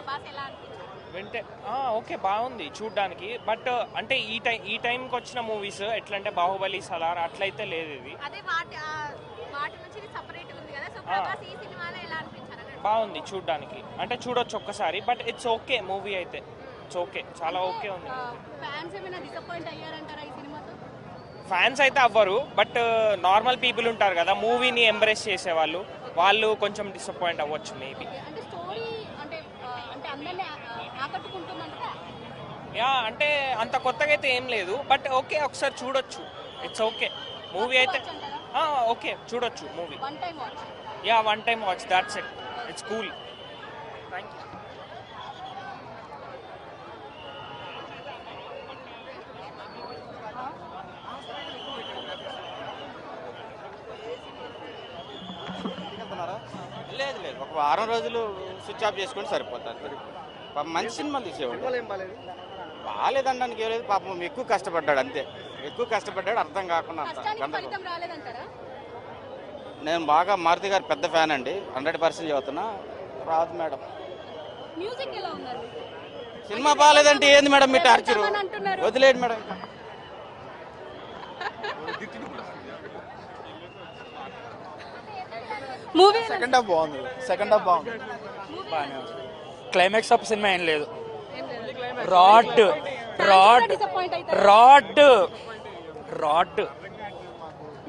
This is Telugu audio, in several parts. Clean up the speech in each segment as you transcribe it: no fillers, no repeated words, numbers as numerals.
ప్రభాస్ ఎలా అనిపించారు? వింటే ఓకే బాగుంది చూడ్డానికి. బట్ అంటే ఈ టైంకి వచ్చిన మూవీస్ ఎట్లా అంటే బాహుబలి, సలార్ అట్లయితే లేదు ఇది. అదే వాటి నుంచి సెపరేట్ ఉంది కదా, సో ప్రభాస్ ఈ సినిమాలో ఎలా అనిపించారు? బాగుంది చూడ్డానికి, అంటే చూడొచ్చు ఒక్కసారి. బట్ ఇట్స్ ఓకే మూవీ అయితే, ఇట్స్ ఓకే, చాలా ఓకే ఉంది. ఫ్యాన్స్ ఏమైనా డిసప్పాయింట్ అయ్యారంటారా ఈ సినిమాతో? ఫ్యాన్స్ అయితే అవ్వరు, బట్ నార్మల్ పీపుల్ ఉంటారు కదా మూవీని ఎంబ్రేస్ చేసేవాళ్ళు, వాళ్ళు కొంచెం డిసప్పాయింట్ అవ్వచ్చు మేబీ. అంటే స్టోరీ అంటే అందరినీ ఆకట్టుకుంటుందంటే యా, అంటే అంత కొత్తగా అయితే ఏం లేదు, బట్ ఓకే ఒకసారి చూడొచ్చు, ఇట్స్ ఓకే మూవీ అయితే. ఓకే చూడొచ్చు movie. One time watch. Yeah, one time watch, that's it, it's cool. Thank you. లేదు లేదు, ఒక వారం రోజులు స్విచ్ ఆఫ్ చేసుకొని సరిపోతుంది. మంచి సినిమాలు తీసేవాడు. బాగాలేదనడానికి ఏం లేదు, పాపం ఎక్కువ కష్టపడ్డాడు, అంతే. ఎక్కువ కష్టపడ్డాడు, అర్థం కాకుండా ఫలితం రాలేదంటారా? నేను బాగా మారుతి గారి పెద్ద ఫ్యాన్ అండి, 100% చదువుతున్నా. రాదు మేడం. మ్యూజిక్ ఎలా ఉన్నారు? సినిమా బాగాలేదంటే ఏంది మేడం మీ టార్చర్? వదిలేడు మేడం. మూవీ సెకండ్ హాఫ్ బాగుంది. బాగానే ఉంది. క్లైమాక్స్ ఆఫ్ సినిమా ఏం లేదు. Rod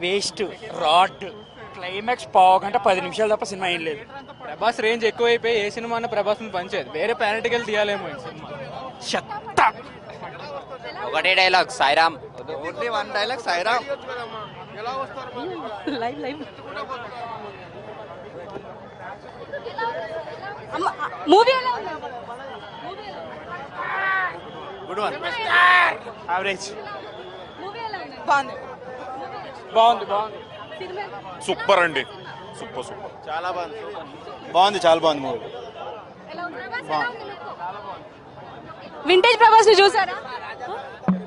waste. క్లైమాక్స్ పావుగంట 10 నిమిషాలు తప్ప సినిమా ఏం లేదు. ప్రభాస్ రేంజ్ ఎక్కువైపోయి ఏ సినిమా అన్న ప్రభాస్ పనిచేయదు, వేరే ప్లానెట్కి వెళ్ళి తీయాలేమో ఈ సినిమా. చెత్త. ఒకటే dialogue, Sairam. Only one dialogue, Sairam. Movie ఎలా ఉంది? Good one. యావరేజ్. మూవీ ఎలా ఉంది? బాగుంది. సినిమా సూపర్ అండి, సూపర్. చాలా బాగుంది మూవీ. ఎలా ఉంది? ప్రభాస్ ఎలా ఉంది మీకు? వింటేజ్ ప్రభాస్ ని చూసారా?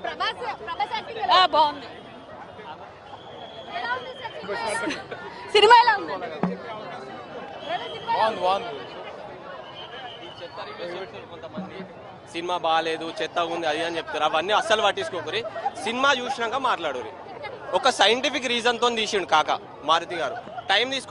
ప్రభాస్ యాక్టింగ్ ఎలా బాగుంది. ఎలా ఉంది సార్ సినిమా ఎలా ఉంది? కొంతమంది సినిమా బాగాలేదు, చెత్తగా ఉంది, అది అని చెప్తారు. అవన్నీ అస్సలు పట్టించుకోకరి, సినిమా చూసినాక మాట్లాడురి. ఒక సైంటిఫిక్ రీజన్ తో తీసిండు కాక మారుతి గారు. టైం తీసుకొని